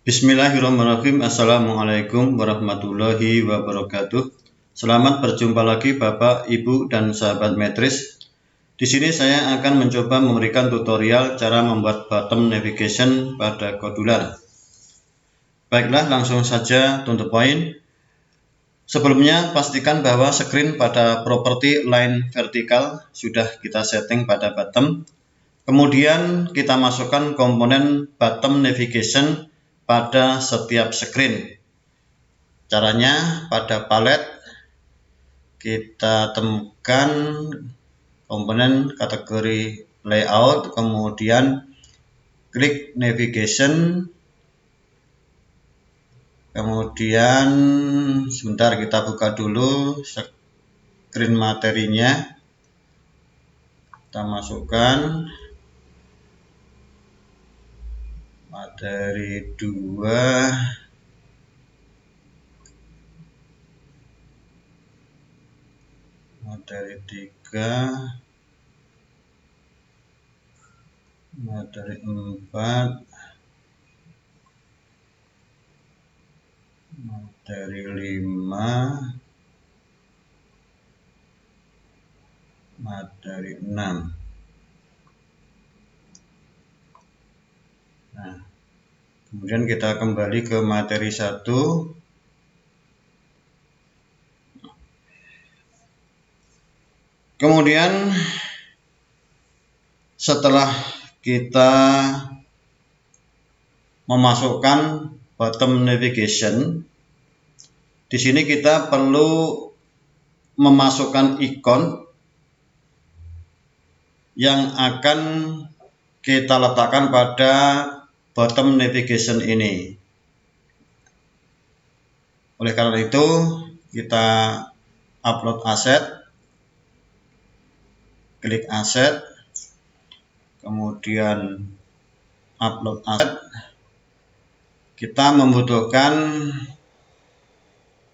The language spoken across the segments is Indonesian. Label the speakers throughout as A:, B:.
A: Bismillahirrahmanirrahim. Assalamualaikum warahmatullahi wabarakatuh. Selamat berjumpa lagi Bapak, Ibu, dan sahabat Metris. Di sini saya akan mencoba memberikan tutorial cara membuat bottom navigation pada Kodular. Baiklah, langsung saja to the point. Sebelumnya pastikan bahwa screen pada properti line vertikal sudah kita setting pada bottom. Kemudian kita masukkan komponen bottom navigation pada setiap screen. Caranya pada palet kita temukan komponen kategori layout, kemudian klik navigation, kemudian sebentar kita buka dulu screen materinya, kita masukkan materi 2, materi 3, materi 4, materi 5, materi 6. Nah, kemudian kita kembali ke materi 1. Kemudian setelah kita memasukkan bottom navigation, di sini kita perlu memasukkan ikon yang akan kita letakkan pada bottom navigation ini. Oleh karena itu, kita upload aset, klik aset, kemudian upload aset. Kita membutuhkan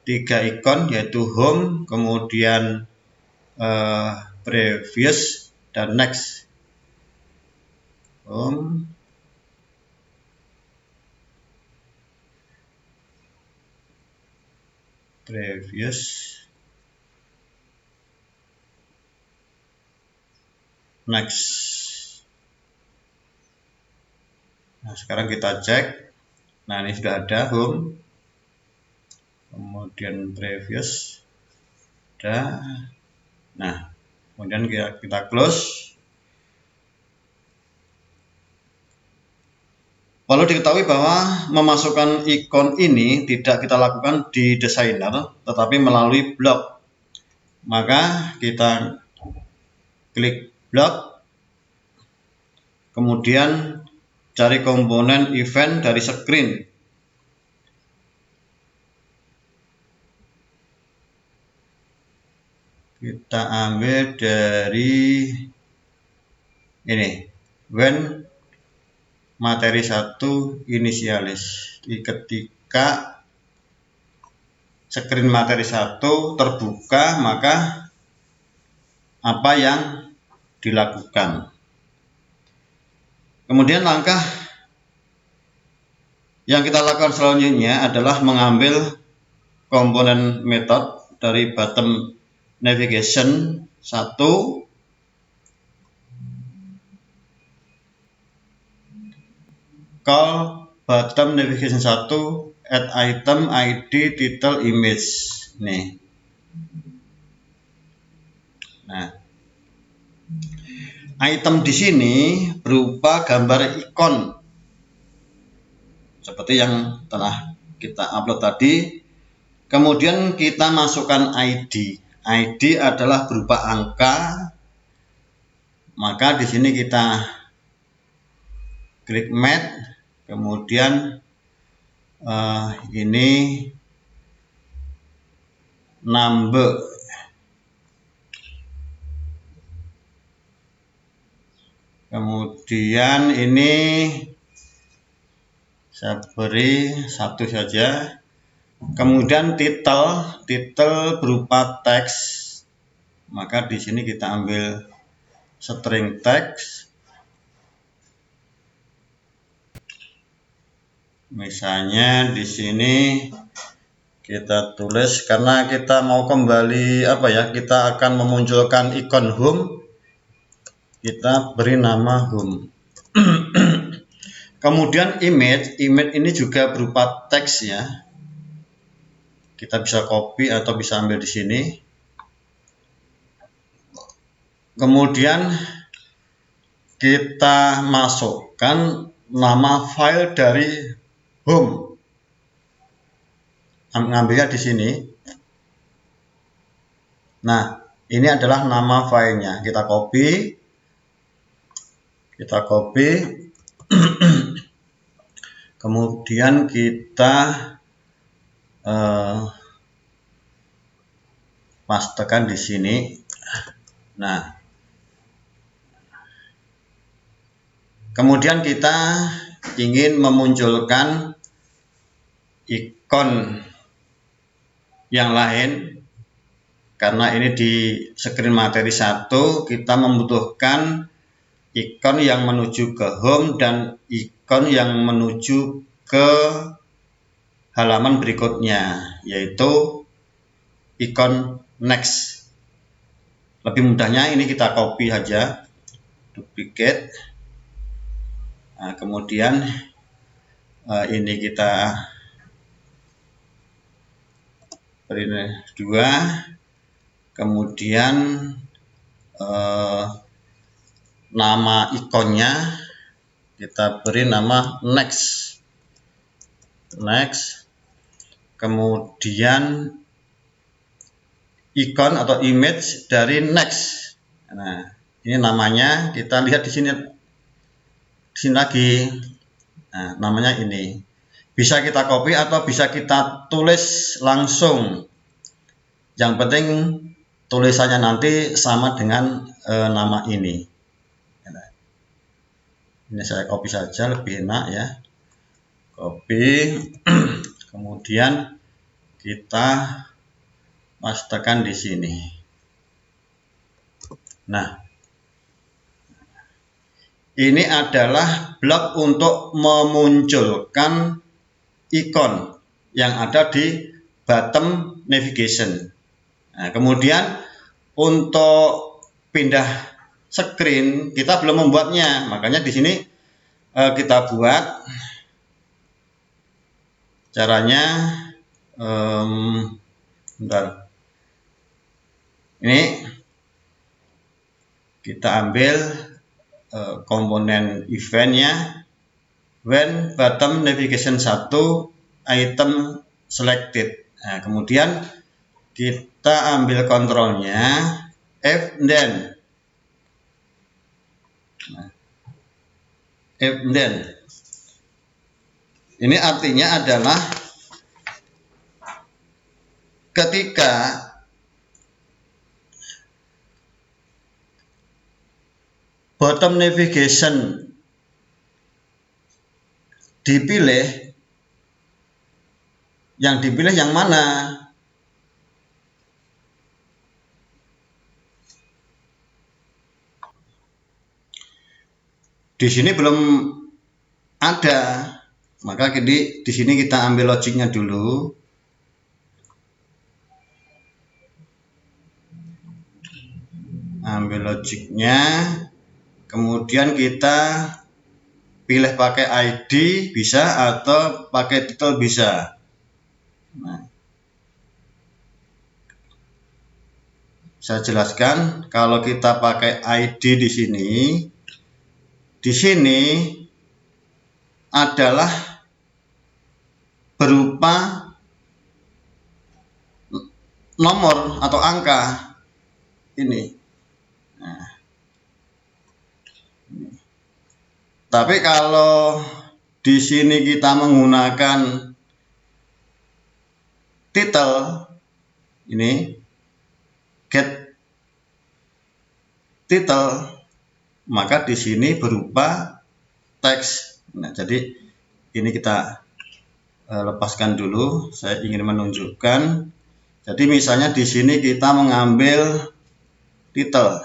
A: 3 ikon, yaitu home, kemudian previous, dan next. Home, previous, next. Nah, sekarang kita cek. Nah, ini sudah ada home, kemudian previous, dan nah, kemudian kita close. Perlu diketahui bahwa memasukkan ikon ini tidak kita lakukan di designer, tetapi melalui blok. Maka kita klik blok, kemudian cari komponen event dari screen. Kita ambil dari ini, when materi 1 inisialis. Ketika screen materi 1 terbuka, maka apa yang dilakukan. Kemudian langkah yang kita lakukan selanjutnya adalah mengambil komponen method dari bottom navigation 1, call bottom navigation 1 add item id title image. Nih. Nah, item di sini berupa gambar ikon seperti yang telah kita upload tadi. Kemudian kita masukkan ID. ID adalah berupa angka. Maka di sini kita klik match, kemudian ini number. Kemudian ini saya beri 1 saja. Kemudian title berupa teks. Maka di sini kita ambil string teks. Misalnya di sini kita tulis, karena kita mau kembali kita akan memunculkan ikon home, kita beri nama home. Kemudian image ini juga berupa teks ya. Kita bisa copy atau bisa ambil di sini. Kemudian kita masukkan nama file dari home. Ngambilnya di sini. Nah, ini adalah nama filenya. Kita copy. Kemudian kita pastekan di sini. Nah, kemudian kita ingin memunculkan ikon yang lain, karena ini di screen materi 1 kita membutuhkan ikon yang menuju ke home dan ikon yang menuju ke halaman berikutnya, yaitu ikon next. Lebih mudahnya ini kita copy saja, duplicate. Nah, kemudian ini kita beri 2, kemudian nama ikonnya kita beri nama next, kemudian ikon atau image dari next. Nah, ini namanya kita lihat di sini lagi. Nah, namanya ini bisa kita copy atau bisa kita tulis langsung. Yang penting tulisannya nanti sama dengan nama ini. Ini saya copy saja, lebih enak ya. Copy, kemudian kita pastekan di sini. Nah, ini adalah blok untuk memunculkan ikon yang ada di bottom navigation. Nah, kemudian untuk pindah screen kita belum membuatnya, makanya di sini kita buat. Caranya bentar. Ini kita ambil komponen eventnya, when bottom navigation 1 item selected. Nah, kemudian kita ambil kontrolnya if then. Ini artinya adalah ketika bottom navigation dipilih, yang dipilih yang mana? Di sini belum ada, maka di sini kita ambil logiknya dulu. Ambil logiknya, kemudian kita pilih pakai ID bisa atau pakai title bisa. Nah, saya jelaskan, kalau kita pakai ID di sini adalah berupa nomor atau angka ini. Nah, tapi kalau di sini kita menggunakan title ini, get title, maka di sini berupa teks. Nah, jadi ini kita lepaskan dulu. Saya ingin menunjukkan. Jadi misalnya di sini kita mengambil title,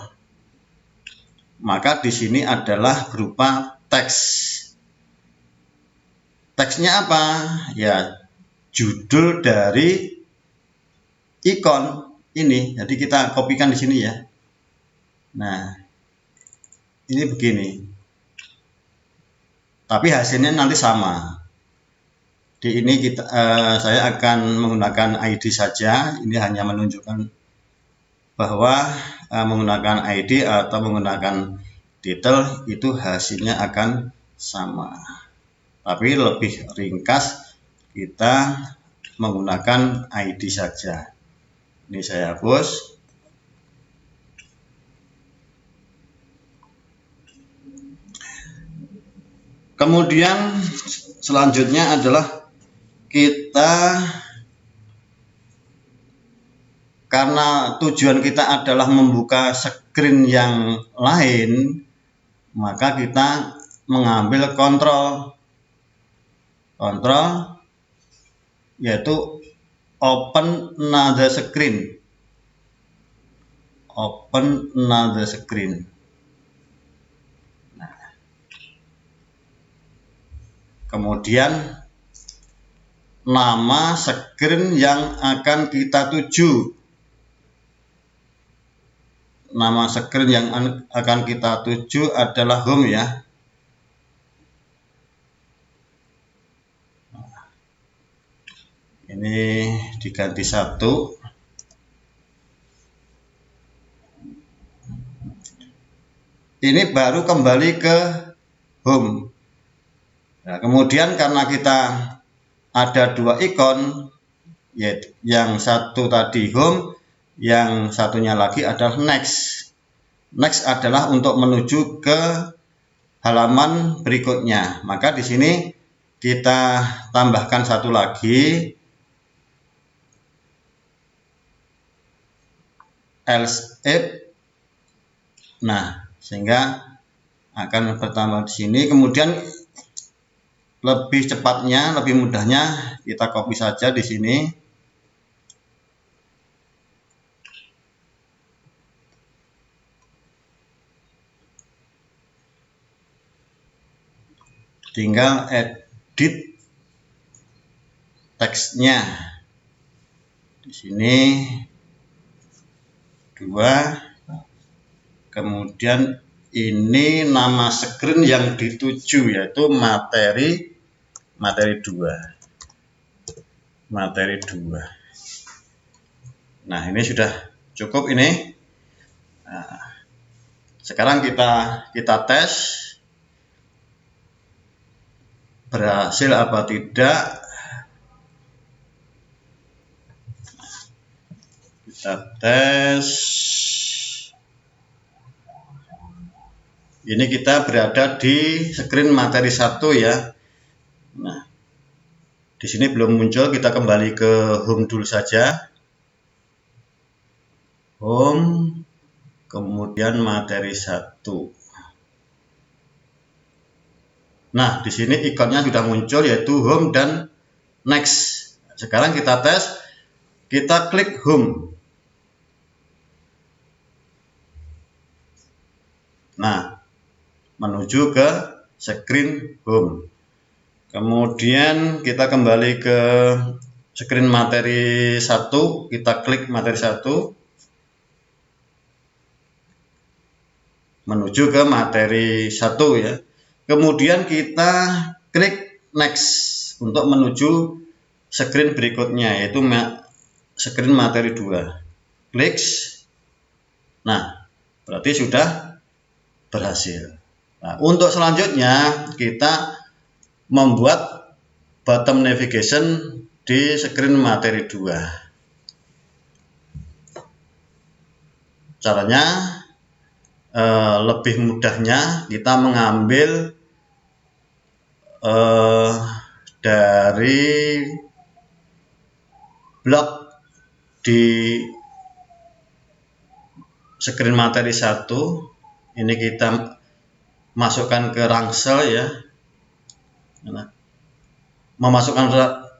A: maka di sini adalah berupa teks teksnya apa? Ya, judul dari ikon ini. Jadi kita kopikan di sini ya. Nah, ini begini. Tapi hasilnya nanti sama. Di ini saya akan menggunakan ID saja. Ini hanya menunjukkan bahwa menggunakan ID atau menggunakan titel itu hasilnya akan sama. Tapi lebih ringkas kita menggunakan ID saja. Ini saya hapus. Kemudian selanjutnya adalah kita, karena tujuan kita adalah membuka screen yang lain, maka kita mengambil kontrol yaitu open another screen. Nah, kemudian nama screen yang akan kita tuju. Nama screen yang akan kita tuju adalah home ya. Ini diganti 1. Ini baru kembali ke home. Nah, kemudian karena kita ada 2 ikon, yaitu yang satu tadi home, yang satunya lagi adalah next. Next adalah untuk menuju ke halaman berikutnya. Maka di sini kita tambahkan satu lagi, else if. Nah, sehingga akan bertambah di sini. Kemudian lebih cepatnya, lebih mudahnya kita copy saja di sini. Tinggal edit teksnya. Di sini 2. Kemudian ini nama screen yang dituju yaitu materi 2. Nah, ini sudah cukup ini. Nah, sekarang kita tes berhasil apa tidak. Kita tes. Ini kita berada di screen materi 1 ya. Nah, di sini belum muncul, kita kembali ke home dulu saja. Home, kemudian materi 1. Nah, di sini ikonnya sudah muncul yaitu home dan next. Sekarang kita tes, kita klik home. Nah, menuju ke screen home. Kemudian kita kembali ke screen materi 1, kita klik materi 1. Menuju ke materi 1 ya. Kemudian kita klik next untuk menuju screen berikutnya yaitu screen materi 2. Klik. Nah, berarti sudah berhasil. Nah, untuk selanjutnya kita membuat bottom navigation di screen materi 2. Caranya lebih mudahnya kita mengambil dari blok di screen materi 1. Ini kita masukkan ke rangsel ya. Nah, memasukkan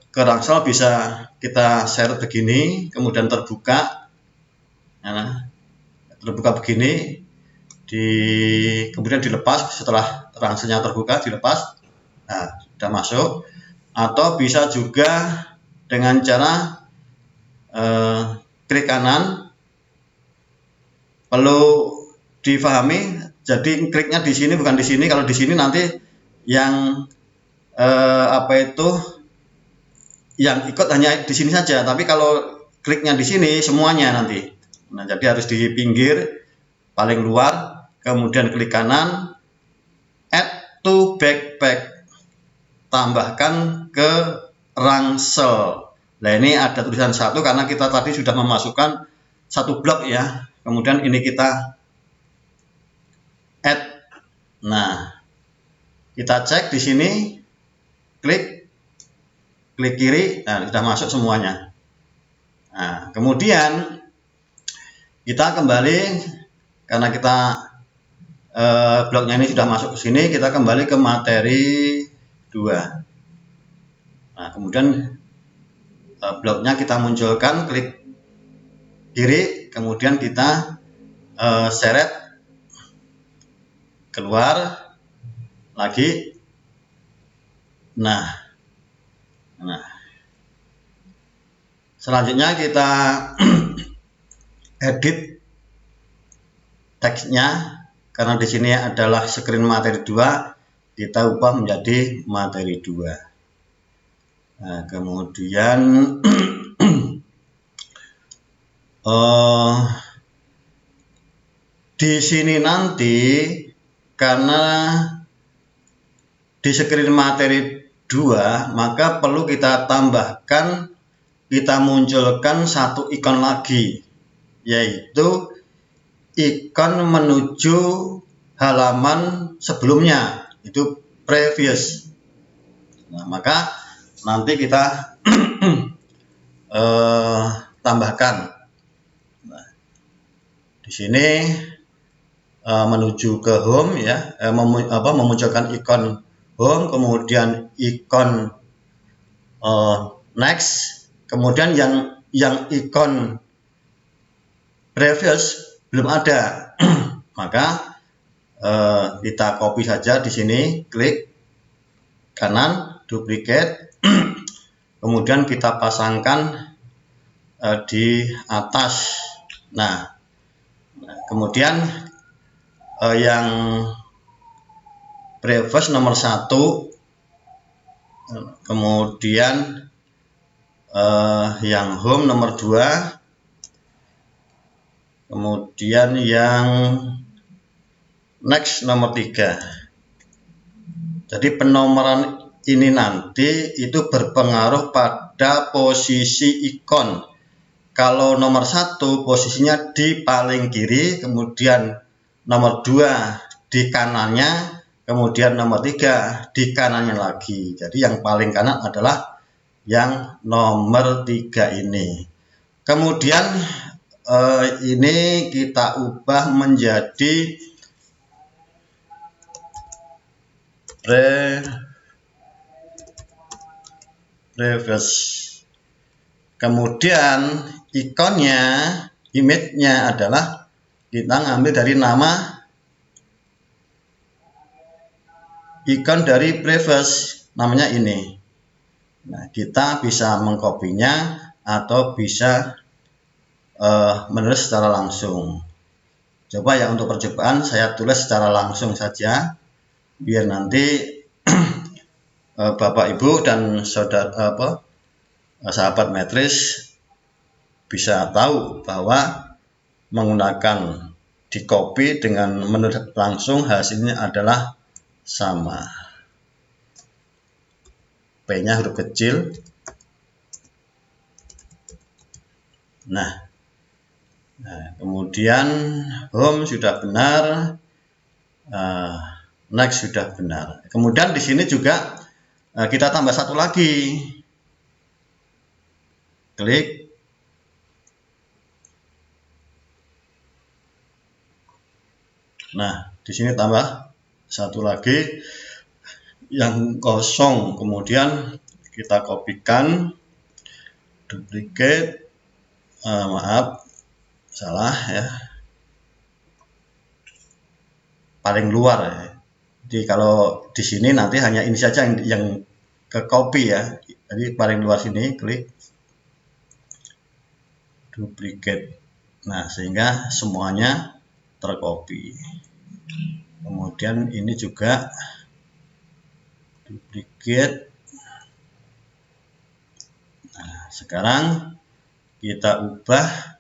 A: ke rangsel bisa kita share begini, kemudian terbuka. Nah, terbuka begini, kemudian dilepas. Setelah rangselnya terbuka, dilepas. Nah, sudah masuk. atau bisa juga dengan cara klik kanan. Perlu difahami, jadi kliknya di sini bukan di sini. Kalau di sini nanti yang yang ikut hanya di sini saja, tapi kalau kliknya di sini semuanya nanti. Nah, jadi harus di pinggir paling luar, kemudian klik kanan, add to backpack, tambahkan ke ransel. Nah, ini ada tulisan 1 karena kita tadi sudah memasukkan 1 blok ya. Kemudian ini kita add. Nah, kita cek di sini, klik kiri, nah sudah masuk semuanya. Nah, kemudian kita kembali, karena kita bloknya ini sudah masuk ke sini, kita kembali ke materi 2. Nah, kemudian bloknya kita munculkan, klik kiri, kemudian kita seret keluar lagi. Nah, selanjutnya kita edit teksnya, karena di sini adalah screen materi 2, kita ubah menjadi materi 2. Nah, kemudian di sini nanti, karena di screen materi 2, maka perlu kita tambahkan, kita munculkan 1 ikon lagi, yaitu ikon menuju halaman sebelumnya, itu previous. Nah, maka nanti kita tambahkan. Nah, di sini menuju ke home ya, memunculkan ikon home, kemudian ikon next, kemudian yang ikon previous belum ada. Maka kita copy saja di sini, klik kanan, duplicate, kemudian kita pasangkan di atas. Nah, kemudian yang previous nomor 1, kemudian yang home nomor 2, kemudian yang next nomor 3. Jadi penomoran ini nanti itu berpengaruh pada posisi ikon. Kalau nomor 1 posisinya di paling kiri, kemudian nomor 2 di kanannya, kemudian nomor 3 di kanannya lagi. Jadi yang paling kanan adalah yang nomor 3 ini. Kemudian ini kita ubah menjadi previous. Kemudian ikonnya, image-nya adalah kita ngambil dari nama ikon dari previous, namanya ini. Nah, kita bisa mengkopinya atau bisa menulis secara langsung. Coba ya, untuk percobaan saya tulis secara langsung saja, biar nanti Bapak Ibu dan saudara sahabat metris bisa tahu bahwa menggunakan di copy dengan menulis langsung hasilnya adalah sama. P-nya huruf kecil. Nah, kemudian home sudah benar, next sudah benar. Kemudian di sini juga kita tambah 1 lagi. Klik. Nah, di sini tambah 1 lagi yang kosong. Kemudian kita kopikan, duplicate. Maaf, salah ya, paling luar ya. Jadi kalau di sini nanti hanya ini saja yang ke copy ya. Jadi paling luar sini klik duplicate. Nah, sehingga semuanya tercopy. Kemudian ini juga duplicate. Nah, sekarang kita ubah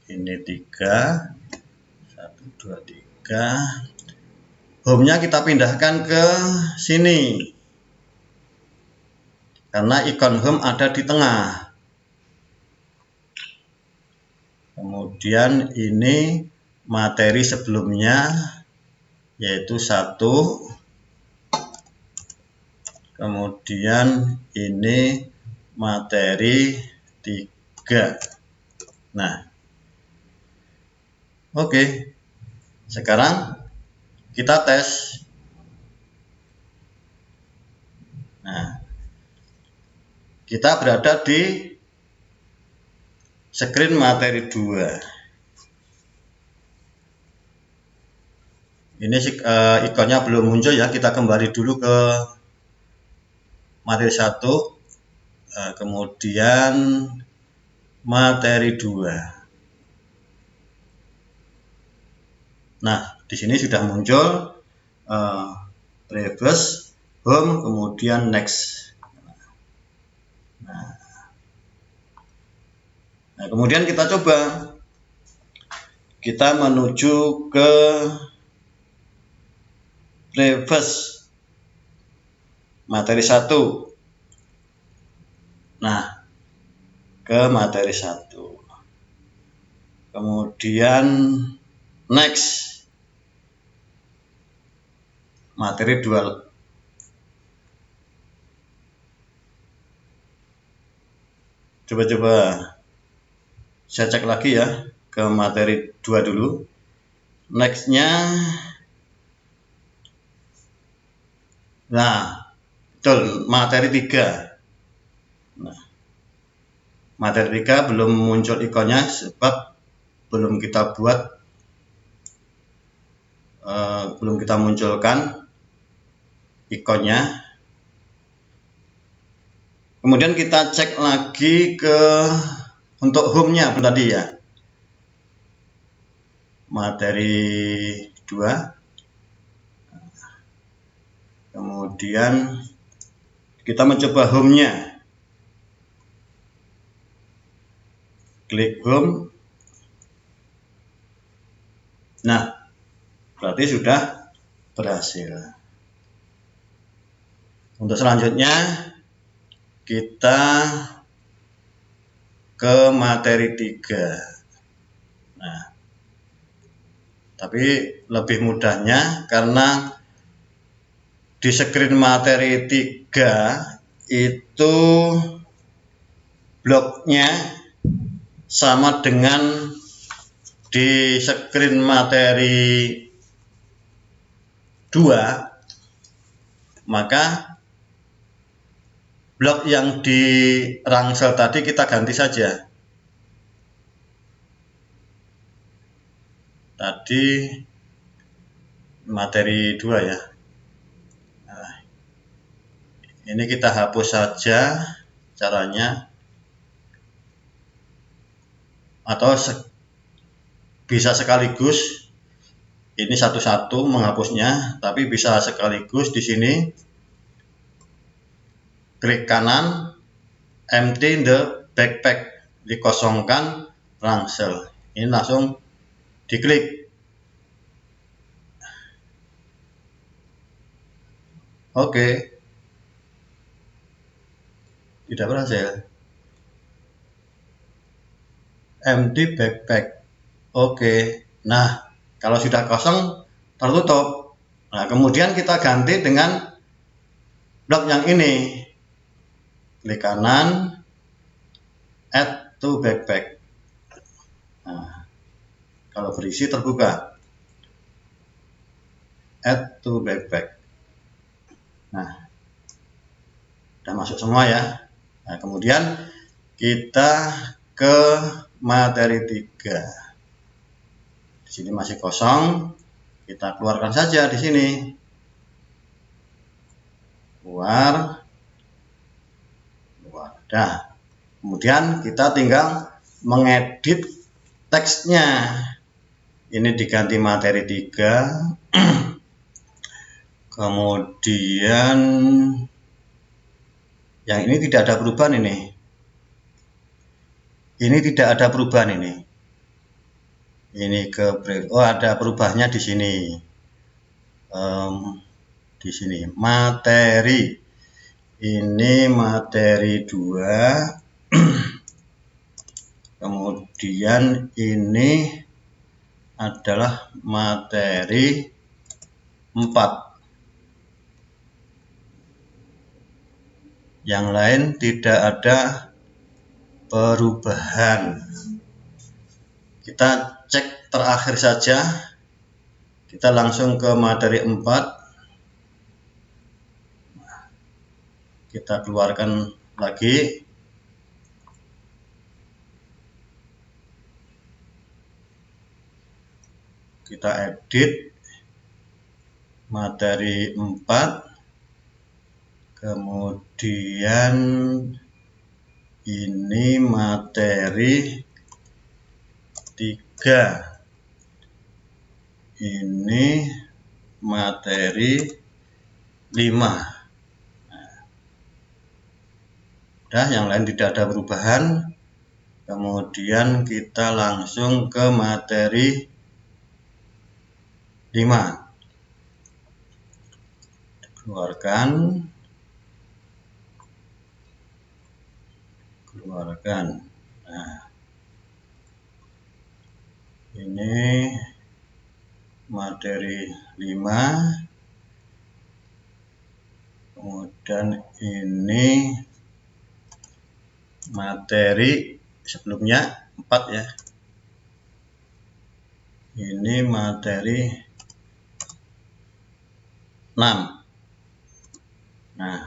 A: ini 3, 1, 2, 3. Home-nya kita pindahkan ke sini karena ikon home ada di tengah. Kemudian ini materi sebelumnya yaitu 1. Kemudian ini materi 3. Nah, oke. Sekarang kita tes. Nah, kita berada di screen materi 2. Ini ikonnya belum muncul ya, kita kembali dulu ke materi 1, kemudian materi 2. Nah, di sini sudah muncul previous, home, kemudian next. Nah, kemudian kita coba, kita menuju ke previous materi 1. Nah, ke materi 1. Kemudian next materi 2. Coba-coba saya cek lagi ya ke materi 2 dulu. Nextnya, nah betul, materi 3. Nah, materi 3 belum muncul ikonnya sebab belum kita buat, belum kita munculkan ikonnya. Kemudian kita cek lagi ke untuk home-nya tadi ya, materi 2. Kemudian kita mencoba home-nya, klik home. Nah, berarti sudah berhasil. Untuk selanjutnya kita ke materi 3. Nah, tapi lebih mudahnya karena di screen materi 3 itu bloknya sama dengan di screen materi 2, maka blok yang di rangsel tadi kita ganti saja. Tadi materi 2 ya. Nah, ini kita hapus saja caranya, atau bisa sekaligus ini satu-satu menghapusnya, tapi bisa sekaligus di sini klik kanan, empty the backpack, dikosongkan rangsel. Ini langsung diklik. Oke. Tidak berhasil. Empty backpack. Oke. Nah, kalau sudah kosong tertutup. Nah, kemudian kita ganti dengan blok yang ini. Klik kanan, add to backpack. Nah, kalau berisi terbuka, add to backpack. Nah, sudah masuk semua ya. Nah, kemudian kita ke materi 3. Di sini masih kosong, kita keluarkan saja di sini. Keluar. Nah, kemudian kita tinggal mengedit teksnya. Ini diganti materi 3. Kemudian yang ini tidak ada perubahan ini. Ini tidak ada perubahan ini. Ini ke ada perubahannya di sini. Di sini materi. Ini materi 2. Kemudian ini adalah materi 4. Yang lain tidak ada perubahan. Kita cek terakhir saja. Kita langsung ke materi 4. Kita keluarkan lagi. Kita edit materi 4. Kemudian ini materi 3. Ini materi 5. Udah, yang lain tidak ada perubahan. Kemudian kita langsung ke materi 5. Keluarkan. Nah, ini materi 5. Kemudian ini materi sebelumnya 4 ya. Ini materi 6. Nah,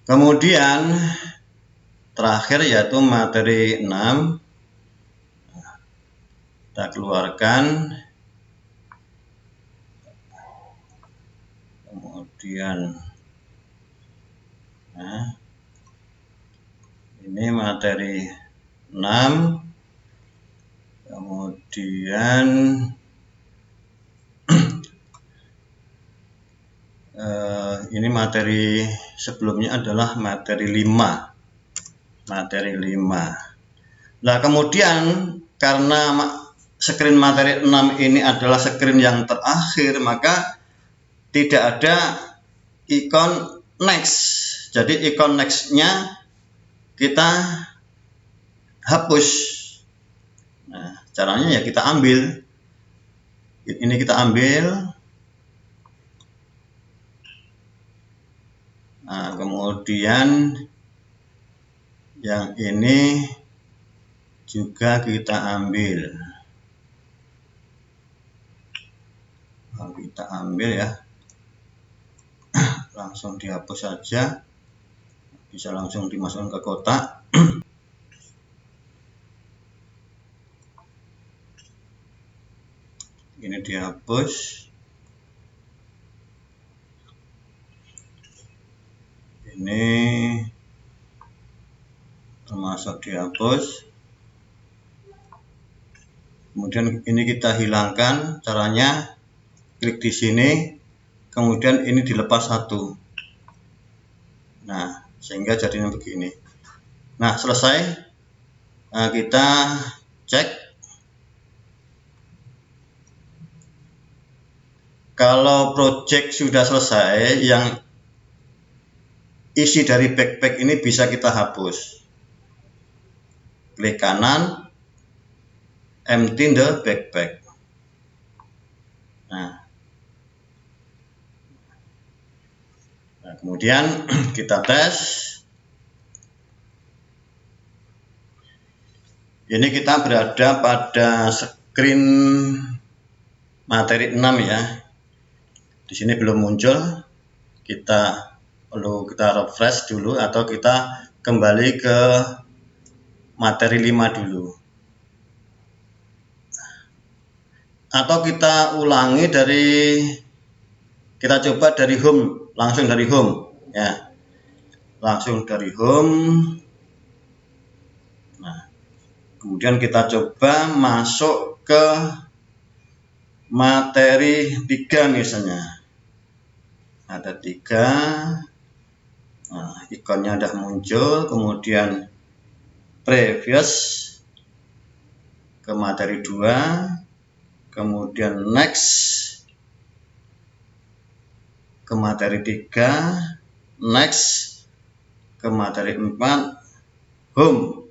A: kemudian terakhir yaitu materi 6. Kita keluarkan. Kemudian ini materi 6. Kemudian ini materi sebelumnya adalah materi 5. Nah, kemudian karena screen materi 6 ini adalah screen yang terakhir, maka tidak ada ikon next. Jadi ikon next-nya kita hapus. Nah, caranya ya kita ambil. Ini kita ambil. Nah, kemudian yang ini juga kita ambil. Nah, kita ambil ya. Langsung dihapus saja. Bisa langsung dimasukkan ke kotak. Ini dihapus. Ini termasuk dihapus. Kemudian ini kita hilangkan. Caranya klik di sini, kemudian ini dilepas satu. Nah, sehingga jadinya begini. Nah, selesai. Nah, kita cek. Kalau project sudah selesai, yang isi dari backpack ini bisa kita hapus. Klik kanan, empty the backpack. Nah, kemudian kita tes. Ini kita berada pada screen materi 6 ya. Di sini belum muncul. Kita refresh dulu atau kita kembali ke materi 5 dulu. Atau kita ulangi dari kita coba dari home, langsung dari home ya. Langsung dari home. Nah, kemudian kita coba masuk ke materi 3 misalnya. Ada 3. Nah, ikonnya udah muncul, kemudian previous ke materi 2, kemudian next ke materi 3, next ke materi 4, home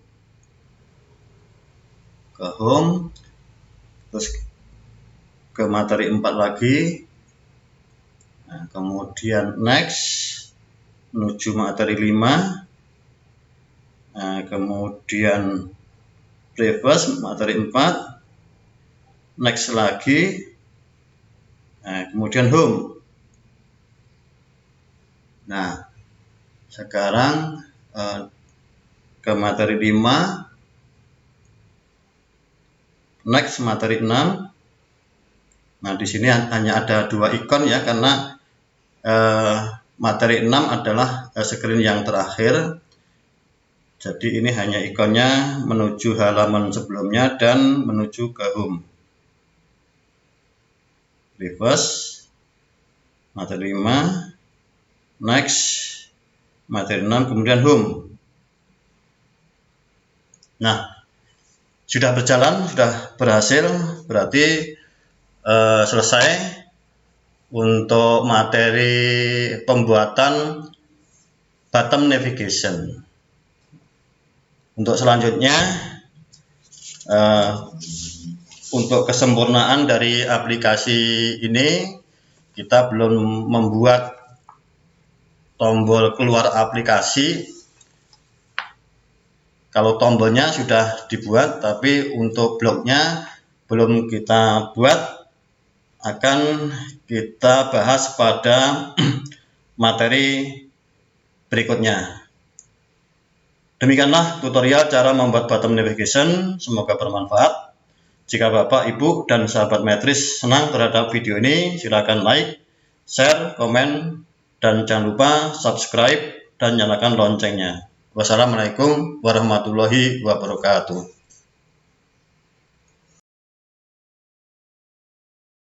A: ke home, terus ke materi 4 lagi. Nah, kemudian next menuju materi 5. Nah, kemudian reverse materi 4, next lagi. Nah, kemudian home. Nah, sekarang ke materi 5, next materi 6. Nah, di sini hanya ada 2 ikon ya, karena materi 6 adalah screen yang terakhir. Jadi ini hanya ikonnya menuju halaman sebelumnya dan menuju ke home. Reverse materi 5, next materi 6, kemudian home. Nah, sudah berjalan, sudah berhasil, berarti selesai untuk materi pembuatan bottom navigation. Untuk selanjutnya, untuk kesempurnaan dari aplikasi ini, kita belum membuat tombol keluar aplikasi. Kalau tombolnya sudah dibuat, tapi untuk bloknya belum kita buat. Akan kita bahas pada materi berikutnya. Demikianlah tutorial cara membuat bottom navigation. Semoga bermanfaat. Jika Bapak, Ibu, dan sahabat Matrice senang terhadap video ini, silakan like, share, komen, dan jangan lupa subscribe dan nyalakan loncengnya. Wassalamualaikum warahmatullahi wabarakatuh.